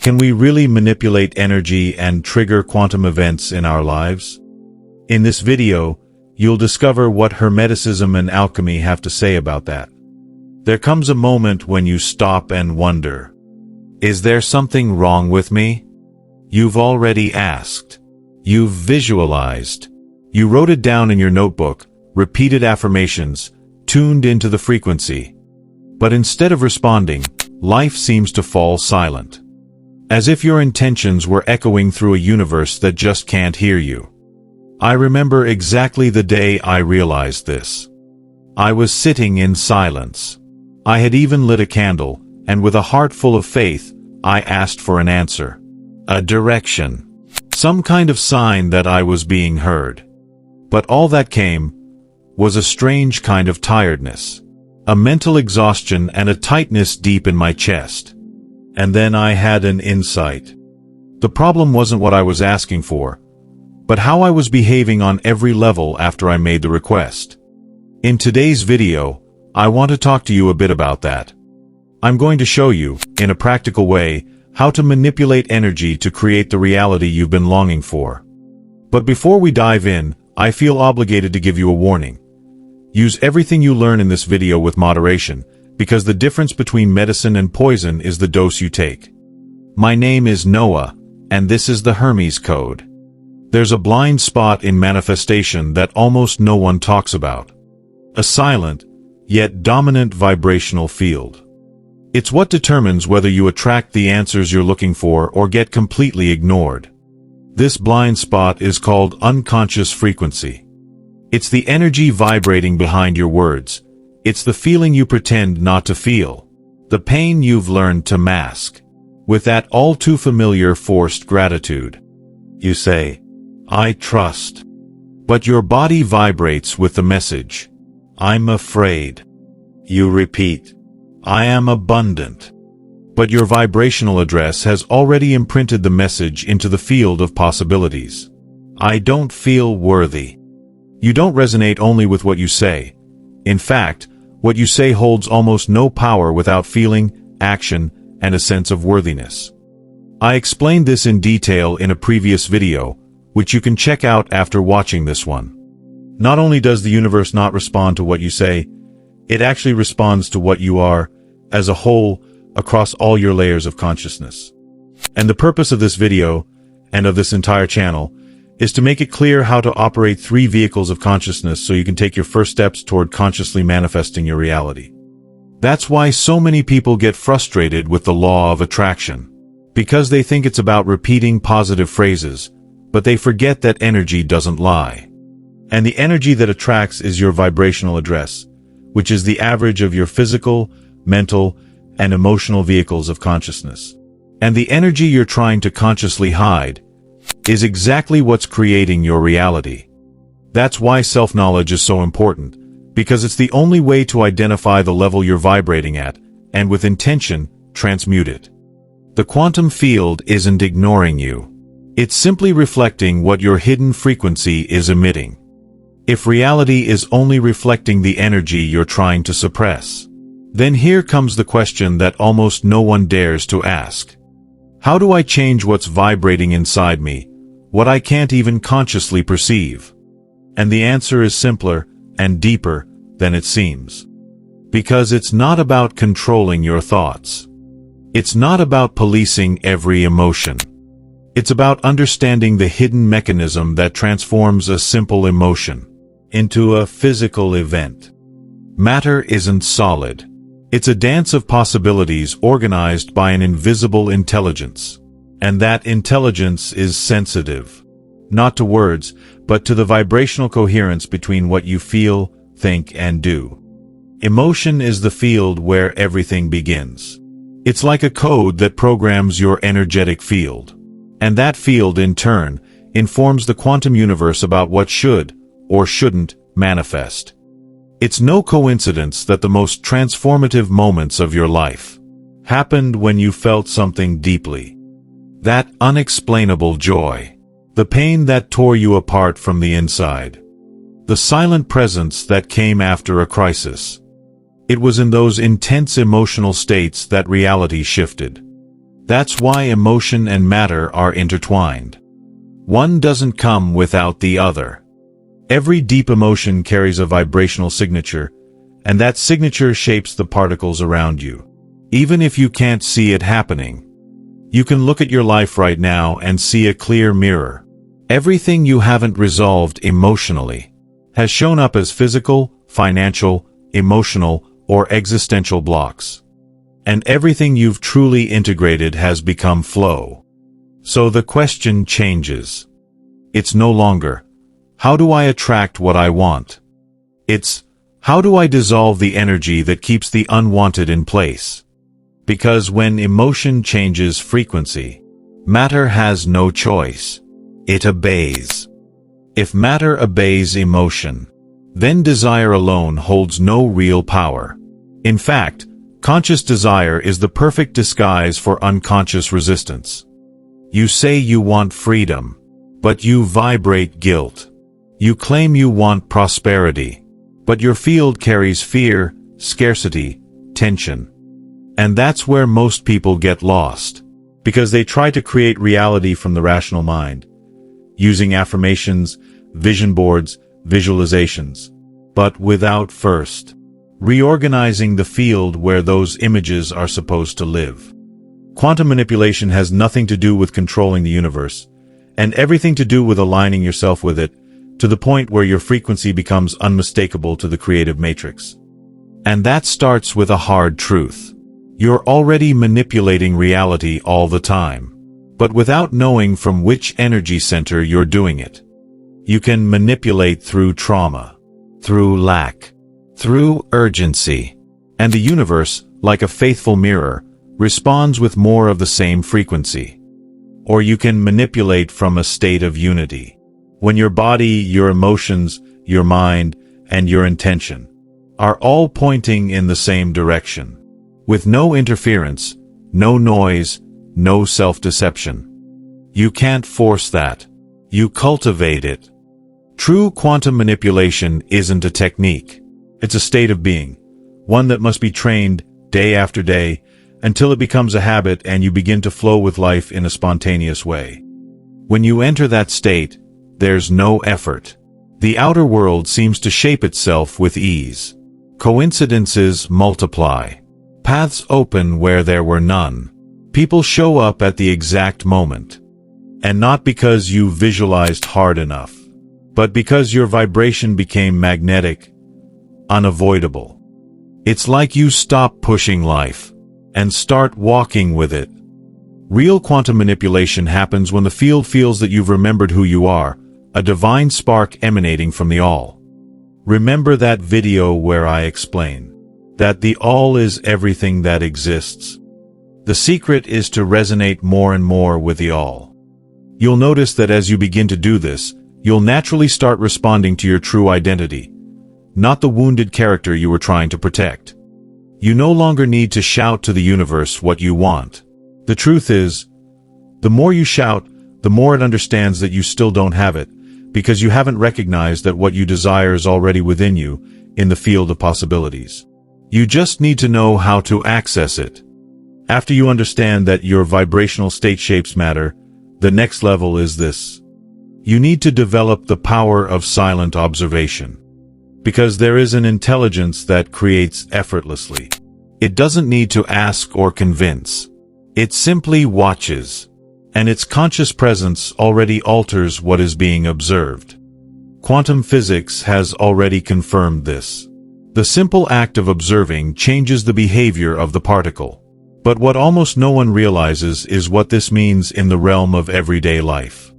Can we really manipulate energy and trigger quantum events in our lives? In this video, you'll discover what Hermeticism and alchemy have to say about that. There comes a moment when you stop and wonder, is there something wrong with me? You've already asked. You've visualized. You wrote it down in your notebook, repeated affirmations, tuned into the frequency. But instead of responding, life seems to fall silent. As if your intentions were echoing through a universe that just can't hear you. I remember exactly the day I realized this. I was sitting in silence. I had even lit a candle, and with a heart full of faith, I asked for an answer. A direction. Some kind of sign that I was being heard. But all that came was a strange kind of tiredness. A mental exhaustion and a tightness deep in my chest. And then I had an insight. The problem wasn't what I was asking for, but how I was behaving on every level after I made the request. In today's video, I want to talk to you a bit about that. I'm going to show you, in a practical way, how to manipulate energy to create the reality you've been longing for. But before we dive in, I feel obligated to give you a warning. Use everything you learn in this video with moderation, because the difference between medicine and poison is the dose you take. My name is Noah, and this is the Hermes Code. There's a blind spot in manifestation that almost no one talks about. A silent, yet dominant vibrational field. It's what determines whether you attract the answers you're looking for or get completely ignored. This blind spot is called unconscious frequency. It's the energy vibrating behind your words. It's the feeling you pretend not to feel. The pain you've learned to mask. With that all too familiar forced gratitude. You say, I trust. But your body vibrates with the message. I'm afraid. You repeat, I am abundant. But your vibrational address has already imprinted the message into the field of possibilities. I don't feel worthy. You don't resonate only with what you say. In fact, what you say holds almost no power without feeling, action, and a sense of worthiness. I explained this in detail in a previous video, which you can check out after watching this one. Not only does the universe not respond to what you say, it actually responds to what you are, as a whole, across all your layers of consciousness. And the purpose of this video, and of this entire channel, is to make it clear how to operate 3 vehicles of consciousness so you can take your first steps toward consciously manifesting your reality. That's why so many people get frustrated with the law of attraction. Because they think it's about repeating positive phrases, but they forget that energy doesn't lie. And the energy that attracts is your vibrational address, which is the average of your physical, mental, and emotional vehicles of consciousness. And the energy you're trying to consciously hide is exactly what's creating your reality. That's why self-knowledge is so important, because it's the only way to identify the level you're vibrating at, and with intention, transmute it. The quantum field isn't ignoring you. It's simply reflecting what your hidden frequency is emitting. If reality is only reflecting the energy you're trying to suppress, then here comes the question that almost no one dares to ask. How do I change what's vibrating inside me, what I can't even consciously perceive? And the answer is simpler and deeper than it seems. Because it's not about controlling your thoughts. It's not about policing every emotion. It's about understanding the hidden mechanism that transforms a simple emotion into a physical event. Matter isn't solid. It's a dance of possibilities organized by an invisible intelligence. And that intelligence is sensitive. Not to words, but to the vibrational coherence between what you feel, think, and do. Emotion is the field where everything begins. It's like a code that programs your energetic field. And that field, in turn, informs the quantum universe about what should, or shouldn't, manifest. It's no coincidence that the most transformative moments of your life happened when you felt something deeply. That unexplainable joy. The pain that tore you apart from the inside. The silent presence that came after a crisis. It was in those intense emotional states that reality shifted. That's why emotion and matter are intertwined. One doesn't come without the other. Every deep emotion carries a vibrational signature, and that signature shapes the particles around you. Even if you can't see it happening, you can look at your life right now and see a clear mirror. Everything you haven't resolved emotionally has shown up as physical, financial, emotional, or existential blocks. And everything you've truly integrated has become flow. So the question changes. It's no longer, how do I attract what I want? It's, how do I dissolve the energy that keeps the unwanted in place? Because when emotion changes frequency, matter has no choice. It obeys. If matter obeys emotion, then desire alone holds no real power. In fact, conscious desire is the perfect disguise for unconscious resistance. You say you want freedom, but you vibrate guilt. You claim you want prosperity, but your field carries fear, scarcity, tension. And that's where most people get lost, because they try to create reality from the rational mind, using affirmations, vision boards, visualizations, but without first reorganizing the field where those images are supposed to live. Quantum manipulation has nothing to do with controlling the universe, and everything to do with aligning yourself with it, to the point where your frequency becomes unmistakable to the creative matrix. And that starts with a hard truth. You're already manipulating reality all the time, but without knowing from which energy center you're doing it. You can manipulate through trauma, through lack, through urgency, and the universe, like a faithful mirror, responds with more of the same frequency. Or you can manipulate from a state of unity, when your body, your emotions, your mind, and your intention are all pointing in the same direction, with no interference, no noise, no self-deception. You can't force that. You cultivate it. True quantum manipulation isn't a technique. It's a state of being, one that must be trained day after day until it becomes a habit and you begin to flow with life in a spontaneous way. When you enter that state, there's no effort. The outer world seems to shape itself with ease. Coincidences multiply. Paths open where there were none. People show up at the exact moment. And not because you visualized hard enough, but because your vibration became magnetic, unavoidable. It's like you stop pushing life and start walking with it. Real quantum manipulation happens when the field feels that you've remembered who you are, a divine spark emanating from the all. Remember that video where I explain that the all is everything that exists? The secret is to resonate more and more with the all. You'll notice that as you begin to do this, you'll naturally start responding to your true identity, not the wounded character you were trying to protect. You no longer need to shout to the universe what you want. The truth is, the more you shout, the more it understands that you still don't have it, because you haven't recognized that what you desire is already within you, in the field of possibilities. You just need to know how to access it. After you understand that your vibrational state shapes matter, the next level is this. You need to develop the power of silent observation. Because there is an intelligence that creates effortlessly. It doesn't need to ask or convince. It simply watches. And its conscious presence already alters what is being observed. Quantum physics has already confirmed this. The simple act of observing changes the behavior of the particle. But what almost no one realizes is what this means in the realm of everyday life.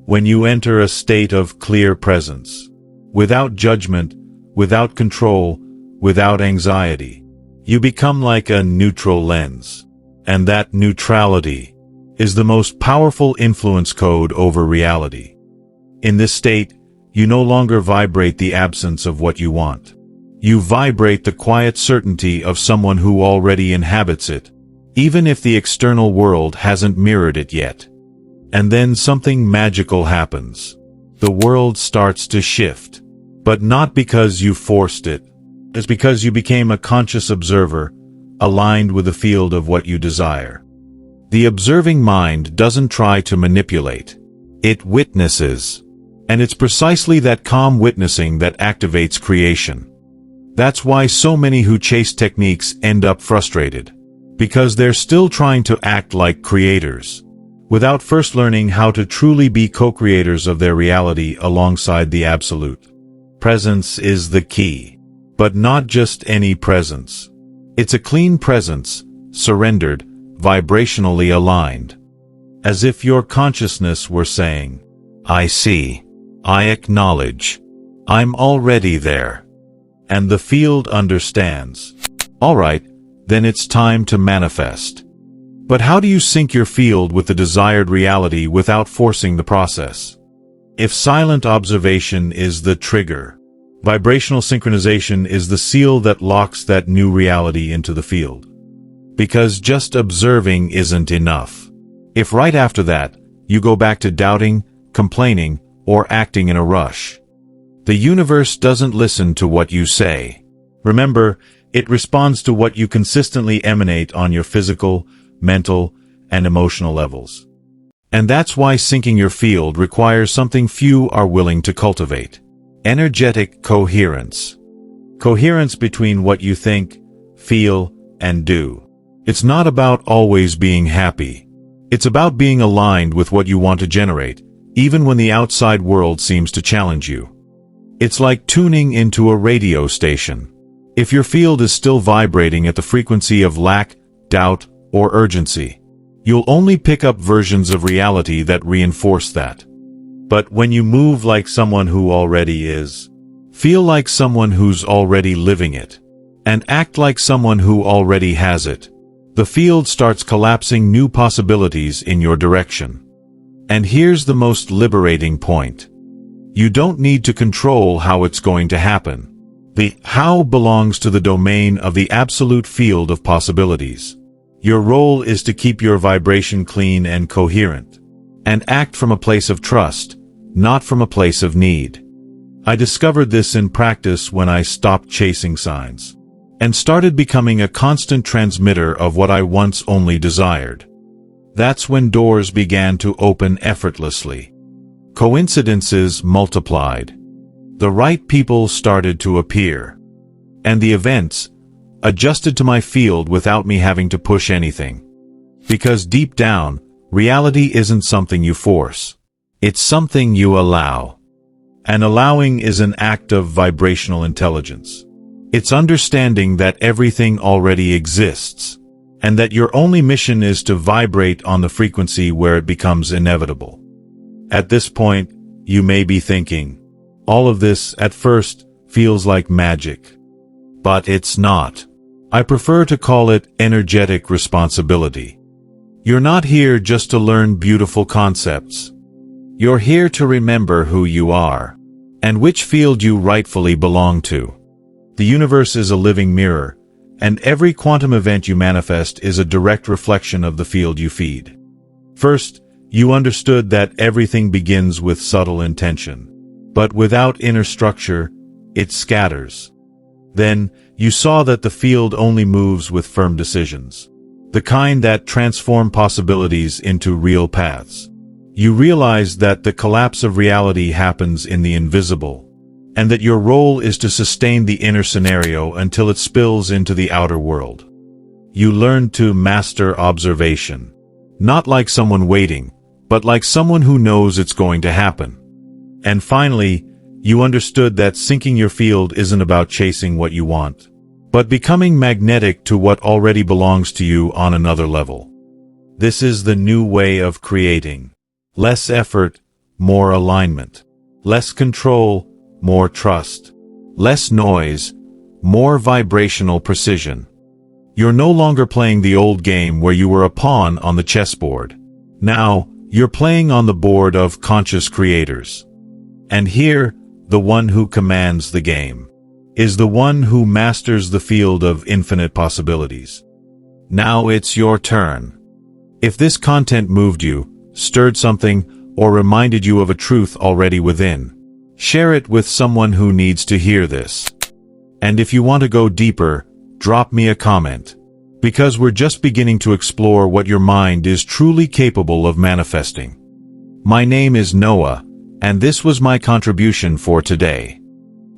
When you enter a state of clear presence, without judgment, without control, without anxiety, you become like a neutral lens. And that neutrality is the most powerful influence code over reality. In this state, you no longer vibrate the absence of what you want. You vibrate the quiet certainty of someone who already inhabits it, even if the external world hasn't mirrored it yet. And then something magical happens. The world starts to shift. But not because you forced it. It's because you became a conscious observer, aligned with the field of what you desire. The observing mind doesn't try to manipulate. It witnesses. And it's precisely that calm witnessing that activates creation. That's why so many who chase techniques end up frustrated. Because they're still trying to act like creators, without first learning how to truly be co-creators of their reality alongside the absolute. Presence is the key. But not just any presence. It's a clean presence, surrendered, vibrationally aligned. As if your consciousness were saying, I see, I acknowledge, I'm already there. And the field understands. Alright, then it's time to manifest. But how do you sync your field with the desired reality without forcing the process? If silent observation is the trigger, vibrational synchronization is the seal that locks that new reality into the field. Because just observing isn't enough. If right after that, you go back to doubting, complaining, or acting in a rush, the universe doesn't listen to what you say. Remember, it responds to what you consistently emanate on your physical, mental, and emotional levels. And that's why syncing your field requires something few are willing to cultivate. Energetic coherence. Coherence between what you think, feel, and do. It's not about always being happy. It's about being aligned with what you want to generate, even when the outside world seems to challenge you. It's like tuning into a radio station. If your field is still vibrating at the frequency of lack, doubt, or urgency, you'll only pick up versions of reality that reinforce that. But when you move like someone who already is, feel like someone who's already living it, and act like someone who already has it, the field starts collapsing new possibilities in your direction. And here's the most liberating point. You don't need to control how it's going to happen. The how belongs to the domain of the absolute field of possibilities. Your role is to keep your vibration clean and coherent, and act from a place of trust, not from a place of need. I discovered this in practice when I stopped chasing signs and started becoming a constant transmitter of what I once only desired. That's when doors began to open effortlessly. Coincidences multiplied. The right people started to appear. And the events adjusted to my field without me having to push anything. Because deep down, reality isn't something you force. It's something you allow. And allowing is an act of vibrational intelligence. It's understanding that everything already exists, and that your only mission is to vibrate on the frequency where it becomes inevitable. At this point, you may be thinking, all of this, at first, feels like magic. But it's not. I prefer to call it energetic responsibility. You're not here just to learn beautiful concepts. You're here to remember who you are, and which field you rightfully belong to. The universe is a living mirror, and every quantum event you manifest is a direct reflection of the field you feed. First, you understood that everything begins with subtle intention, but without inner structure, it scatters. Then, you saw that the field only moves with firm decisions, the kind that transform possibilities into real paths. You realized that the collapse of reality happens in the invisible, and that your role is to sustain the inner scenario until it spills into the outer world. You learned to master observation, not like someone waiting, but like someone who knows it's going to happen. And finally, you understood that syncing your field isn't about chasing what you want, but becoming magnetic to what already belongs to you on another level. This is the new way of creating. Less effort, more alignment. Less control, more trust. Less noise, more vibrational precision. You're no longer playing the old game where you were a pawn on the chessboard. Now, you're playing on the board of conscious creators. And here, the one who commands the game is the one who masters the field of infinite possibilities. Now it's your turn. If this content moved you, stirred something, or reminded you of a truth already within, share it with someone who needs to hear this. And if you want to go deeper, drop me a comment. because we're just beginning to explore what your mind is truly capable of manifesting. My name is Noah, and this was my contribution for today.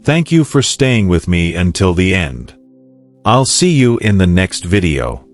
Thank you for staying with me until the end. I'll see you in the next video.